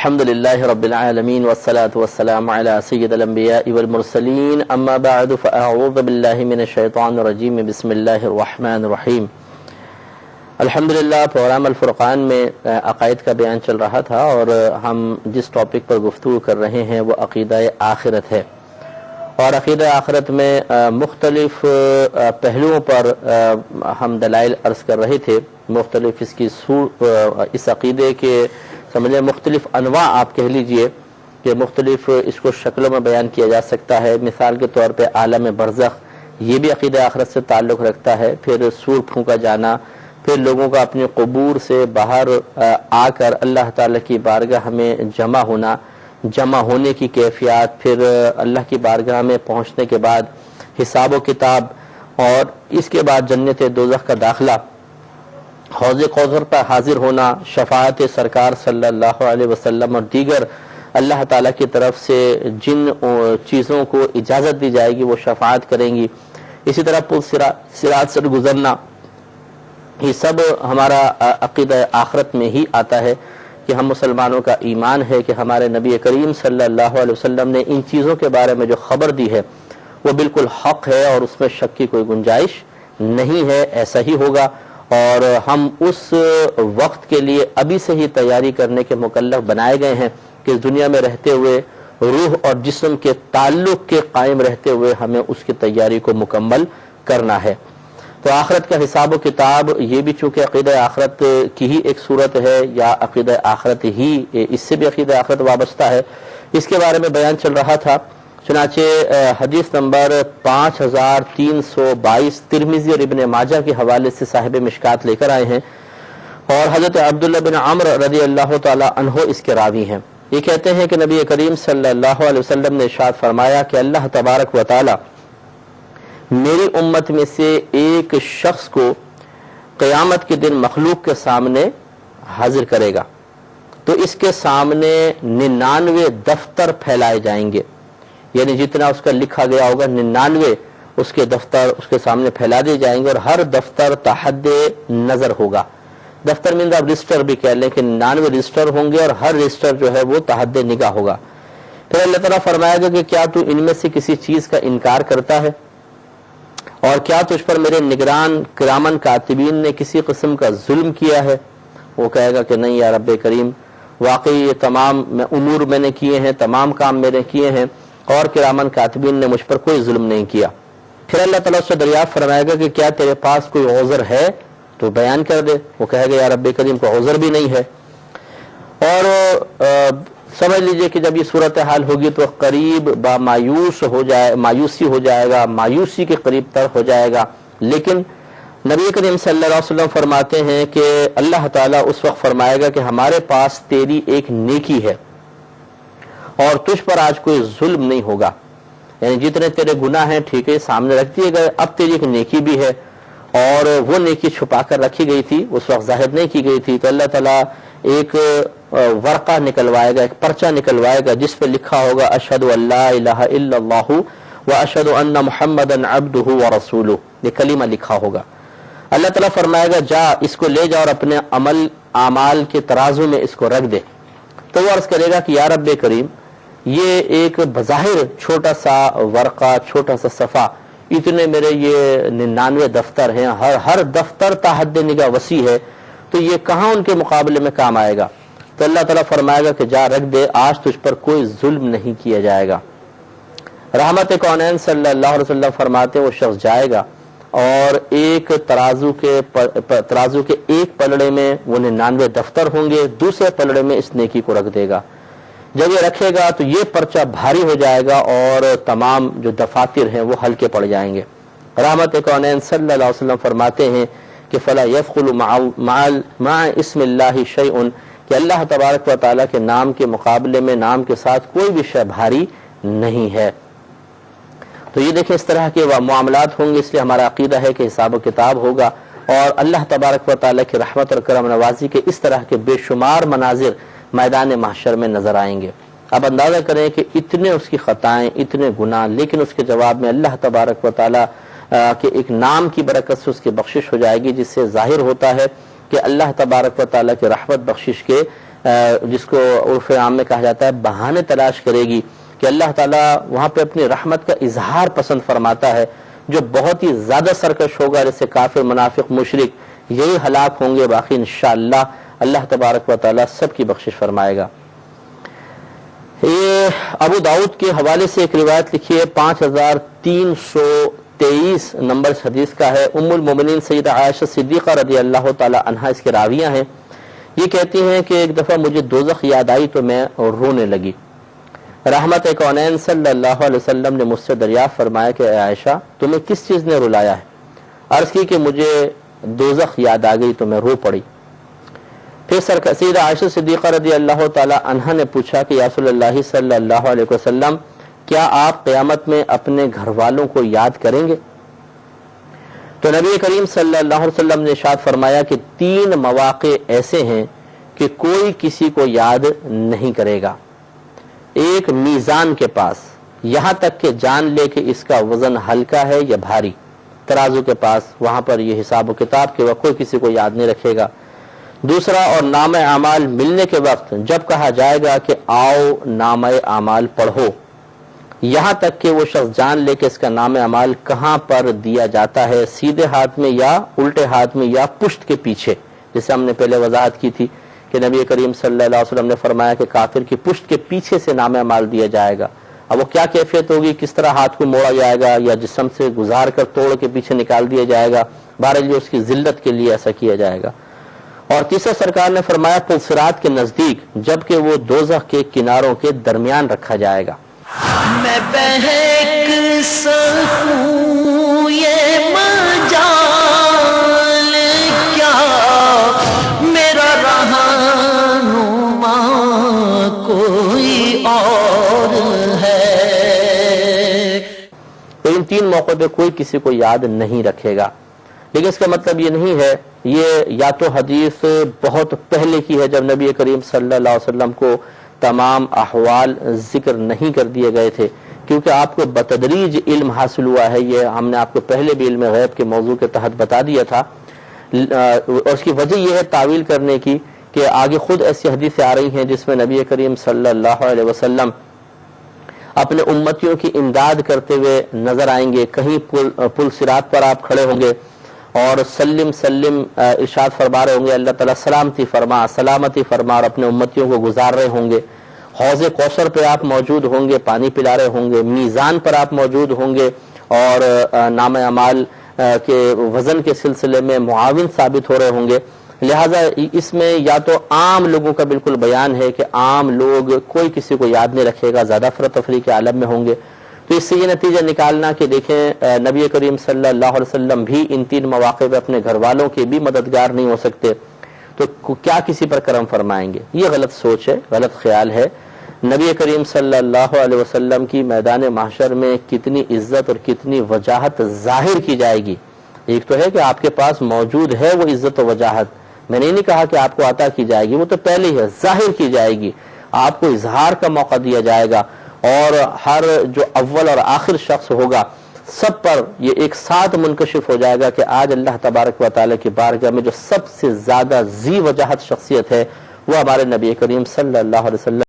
الحمدللہ رب العالمین والصلاة والسلام علی سید الانبیاء والمرسلین اما بعد فاعوذ باللہ من الشیطان الرجیم بسم اللہ الرحمن الرحیم۔ الحمدللہ پروگرام الفرقان میں عقائد کا بیان چل رہا تھا اور ہم جس ٹاپک پر گفتگو کر رہے ہیں وہ عقیدہ آخرت ہے، اور عقیدہ آخرت میں مختلف پہلوؤں پر ہم دلائل عرض کر رہے تھے، مختلف اس عقیدے کے سمجھیں مختلف انواع آپ کہہ لیجئے کہ مختلف اس کو شکلوں میں بیان کیا جا سکتا ہے۔ مثال کے طور پہ عالم برزخ، یہ بھی عقیدہ آخرت سے تعلق رکھتا ہے۔ پھر سور پھونکا جانا، پھر لوگوں کا اپنی قبور سے باہر آ کر اللہ تعالیٰ کی بارگاہ میں جمع ہونا، جمع ہونے کی کیفیات، پھر اللہ کی بارگاہ میں پہنچنے کے بعد حساب و کتاب، اور اس کے بعد جنت دوزخ کا داخلہ، حوض کوثر پر حاضر ہونا، شفاعت سرکار صلی اللہ علیہ وسلم اور دیگر اللہ تعالیٰ کی طرف سے جن چیزوں کو اجازت دی جائے گی وہ شفاعت کریں گی۔ اسی طرح پل صراط سے گزرنا، یہ سب ہمارا عقیدہ آخرت میں ہی آتا ہے کہ ہم مسلمانوں کا ایمان ہے کہ ہمارے نبی کریم صلی اللہ علیہ وسلم نے ان چیزوں کے بارے میں جو خبر دی ہے وہ بالکل حق ہے اور اس میں شک کی کوئی گنجائش نہیں ہے، ایسا ہی ہوگا۔ اور ہم اس وقت کے لیے ابھی سے ہی تیاری کرنے کے مکلف بنائے گئے ہیں کہ اس دنیا میں رہتے ہوئے روح اور جسم کے تعلق کے قائم رہتے ہوئے ہمیں اس کی تیاری کو مکمل کرنا ہے۔ تو آخرت کا حساب و کتاب، یہ بھی چونکہ عقیدہ آخرت کی ہی ایک صورت ہے، یا عقیدہ آخرت ہی اس سے بھی عقیدہ آخرت وابستہ ہے، اس کے بارے میں بیان چل رہا تھا۔ چنانچہ حدیث نمبر 5322 ترمذی اور ابن ماجہ کے حوالے سے صاحب مشکات لے کر آئے ہیں، اور حضرت عبداللہ بن عمرو رضی اللہ تعالی عنہ اس کے راوی ہیں۔ یہ کہتے ہیں کہ نبی کریم صلی اللہ علیہ وسلم نے ارشاد فرمایا کہ اللہ تبارک و تعالی میری امت میں سے ایک شخص کو قیامت کے دن مخلوق کے سامنے حاضر کرے گا، تو اس کے سامنے 99 دفتر پھیلائے جائیں گے، یعنی جتنا اس کا لکھا گیا ہوگا 99 اس کے دفتر اس کے سامنے پھیلا دیے جائیں گے، اور ہر دفتر تحت نظر ہوگا۔ دفتر میں آپ رجسٹر بھی کہہ لیں کہ 99 رجسٹر ہوں گے، اور ہر رجسٹر جو ہے وہ تحت نگاہ ہوگا۔ پھر اللہ تعالیٰ فرمائے گا کہ کیا تو ان میں سے کسی چیز کا انکار کرتا ہے، اور کیا تجھ پر میرے نگران کرامن کاتبین نے کسی قسم کا ظلم کیا ہے؟ وہ کہے گا کہ نہیں یا رب کریم، واقعی یہ تمام امور میں نے کیے ہیں، تمام کام میں نے کیے ہیں، اور کرامن کاتبین نے مجھ پر کوئی ظلم نہیں کیا۔ پھر اللہ تعالیٰ اس سے دریافت فرمائے گا کہ کیا تیرے پاس کوئی عذر ہے تو بیان کر دے۔ وہ کہے گا یا رب کریم کو عذر بھی نہیں ہے۔ اور سمجھ لیجئے کہ جب یہ صورتحال ہوگی تو قریب مایوسی ہو جائے گا، مایوسی کے قریب تر ہو جائے گا۔ لیکن نبی کریم صلی اللہ علیہ وسلم فرماتے ہیں کہ اللہ تعالیٰ اس وقت فرمائے گا کہ ہمارے پاس تیری ایک نیکی ہے اور تجھ پر آج کوئی ظلم نہیں ہوگا، یعنی جتنے تیرے گناہ ہیں ٹھیک ہے سامنے رکھ دیے گئے، اب تیری ایک نیکی بھی ہے، اور وہ نیکی چھپا کر رکھی گئی تھی، اس وقت ظاہر نہیں کی گئی تھی، تو اللہ تعالیٰ ایک ورقہ نکلوائے گا، ایک پرچہ نکلوائے گا جس پہ لکھا ہوگا اشہد ان لا الہ الا اللہ واشہد ان محمدا عبدہ ورسولہ، یہ کلمہ لکھا ہوگا۔ اللہ تعالیٰ فرمائے گا جا اس کو لے جا اور اپنے اعمال کے ترازو میں اس کو رکھ دے۔ تو وہ عرض کرے گا کہ یا رب کریم، یہ ایک بظاہر چھوٹا سا ورقہ، چھوٹا سا صفحہ، اتنے میرے یہ 99 دفتر ہیں، ہر دفتر تحت نگاہ وسیع ہے، تو یہ کہاں ان کے مقابلے میں کام آئے گا؟ تو اللہ تعالیٰ فرمائے گا کہ جا رکھ دے، آج تجھ پر کوئی ظلم نہیں کیا جائے گا۔ رحمت کونین صلی اللہ علیہ وسلم فرماتے ہیں وہ شخص جائے گا اور ایک ترازو کے ایک پلڑے میں وہ 99 دفتر ہوں گے، دوسرے پلڑے میں اس نیکی کو رکھ دے گا۔ جب یہ رکھے گا تو یہ پرچہ بھاری ہو جائے گا اور تمام جو دفاتر ہیں وہ ہلکے پڑ جائیں گے۔ رحمت کونین صلی اللہ علیہ وسلم فرماتے ہیں کہ فلا يثقل مع اسم اللہ شیء، کہ اللہ تبارک و تعالیٰ کے نام کے مقابلے میں نام کے ساتھ کوئی بھی شے بھاری نہیں ہے۔ تو یہ دیکھیں اس طرح کے معاملات ہوں گے، اس لیے ہمارا عقیدہ ہے کہ حساب و کتاب ہوگا، اور اللہ تبارک و تعالیٰ کی رحمت اور کرم نوازی کے اس طرح کے بے شمار مناظر میدان محشر میں نظر آئیں گے۔ اب اندازہ کریں کہ اتنے اس کی خطائیں، اتنے گناہ، لیکن اس کے جواب میں اللہ تبارک و تعالیٰ کے ایک نام کی برکت سے اس کی بخشش ہو جائے گی، جس سے ظاہر ہوتا ہے کہ اللہ تبارک و تعالیٰ کی رحمت بخشش کے جس کو عرف عام میں کہا جاتا ہے بہانے تلاش کرے گی کہ اللہ تعالیٰ وہاں پہ اپنی رحمت کا اظہار پسند فرماتا ہے، جو بہت ہی زیادہ سرکش ہوگا جیسے کافر، منافق، مشرک، یہی ہلاک ہوں گے، باقی انشاءاللہ اللہ تبارک و تعالیٰ سب کی بخشش فرمائے گا۔ یہ ابو داؤد کے حوالے سے ایک روایت لکھی ہے 5323 نمبر حدیث کا ہے۔ ام المومنین سیدہ عائشہ صدیقہ رضی اللہ تعالی عنہا اس کے راویہ ہیں۔ یہ کہتی ہیں کہ ایک دفعہ مجھے دوزخ یاد آئی تو میں رونے لگی۔ رحمت کونین صلی اللہ علیہ وسلم نے مجھ سے دریافت فرمایا کہ اے عائشہ تمہیں کس چیز نے رلایا ہے؟ عرض کی کہ مجھے دوزخ یاد آ گئی تو میں رو پڑی۔ پھر سیدہ عائشہ صدیقہ رضی اللہ تعالی عنہا نے پوچھا کہ یا رسول اللہ صلی اللہ علیہ وسلم کیا آپ قیامت میں اپنے گھر والوں کو یاد کریں گے؟ تو نبی کریم صلی اللہ علیہ وسلم نے ارشاد فرمایا کہ 3 مواقع ایسے ہیں کہ کوئی کسی کو یاد نہیں کرے گا۔ ایک میزان کے پاس، یہاں تک کہ جان لے کہ اس کا وزن ہلکا ہے یا بھاری، ترازو کے پاس، وہاں پر یہ حساب و کتاب کے وقت کوئی کسی کو یاد نہیں رکھے گا۔ دوسرا، اور نامہ اعمال ملنے کے وقت جب کہا جائے گا کہ آؤ نامہ اعمال پڑھو، یہاں تک کہ وہ شخص جان لے کہ اس کا نامہ اعمال کہاں پر دیا جاتا ہے، سیدھے ہاتھ میں یا الٹے ہاتھ میں یا پشت کے پیچھے، جسے ہم نے پہلے وضاحت کی تھی کہ نبی کریم صلی اللہ علیہ وسلم نے فرمایا کہ کافر کی پشت کے پیچھے سے نامہ اعمال دیا جائے گا۔ اب وہ کیا کیفیت ہوگی، کس طرح ہاتھ کو موڑا جائے گا یا جسم سے گزار کر توڑ کے پیچھے نکال دیا جائے گا، بہرحال یہ اس کی ذلت کے لیے ایسا کیا جائے گا۔ اور تیسرا سرکار نے فرمایا پلسرات کے نزدیک، جبکہ وہ دوزخ کے کناروں کے درمیان رکھا جائے گا۔ میں بہک سکوں یہ مجال کیا، میرا رہنما کوئی اور ہے۔ تو ان 3 موقع پہ کوئی کسی کو یاد نہیں رکھے گا، لیکن اس کا مطلب یہ نہیں ہے، یہ یا تو حدیث بہت پہلے کی ہے جب نبی کریم صلی اللہ علیہ وسلم کو تمام احوال ذکر نہیں کر دیے گئے تھے، کیونکہ آپ کو بتدریج علم حاصل ہوا ہے، یہ ہم نے آپ کو پہلے بھی علم غیب کے موضوع کے تحت بتا دیا تھا۔ اور اس کی وجہ یہ ہے تعویل کرنے کی کہ آگے خود ایسی حدیثیں آ رہی ہیں جس میں نبی کریم صلی اللہ علیہ وسلم اپنے امتیوں کی امداد کرتے ہوئے نظر آئیں گے، کہیں پل صراط پر آپ کھڑے ہوں گے اور سلم سلم ارشاد فرما رہے ہوں گے، اللہ تعالیٰ سلامتی فرما اور اپنے امتیوں کو گزار رہے ہوں گے۔ حوض کوثر پہ آپ موجود ہوں گے، پانی پلا رہے ہوں گے، میزان پر آپ موجود ہوں گے اور نام اعمال کے وزن کے سلسلے میں معاون ثابت ہو رہے ہوں گے۔ لہٰذا اس میں یا تو عام لوگوں کا بالکل بیان ہے کہ عام لوگ کوئی کسی کو یاد نہیں رکھے گا، زیادہ افراتفری کے عالم میں ہوں گے، تو اس سے یہ نتیجہ نکالنا کہ دیکھیں نبی کریم صلی اللہ علیہ وسلم بھی ان 3 مواقع پہ اپنے گھر والوں کے بھی مددگار نہیں ہو سکتے، تو کیا کسی پر کرم فرمائیں گے؟ یہ غلط سوچ ہے، غلط خیال ہے۔ نبی کریم صلی اللہ علیہ وسلم کی میدان محشر میں کتنی عزت اور کتنی وجاہت ظاہر کی جائے گی۔ ایک تو ہے کہ آپ کے پاس موجود ہے وہ عزت و وجاہت، میں نے نہیں کہا کہ آپ کو عطا کی جائے گی، وہ تو پہلے ہی ہے، ظاہر کی جائے گی، آپ کو اظہار کا موقع دیا جائے گا، اور ہر جو اول اور آخر شخص ہوگا سب پر یہ ایک ساتھ منکشف ہو جائے گا کہ آج اللہ تبارک و تعالیٰ کی بارگاہ میں جو سب سے زیادہ ذی وجاہت شخصیت ہے وہ ہمارے نبی کریم صلی اللہ علیہ وسلم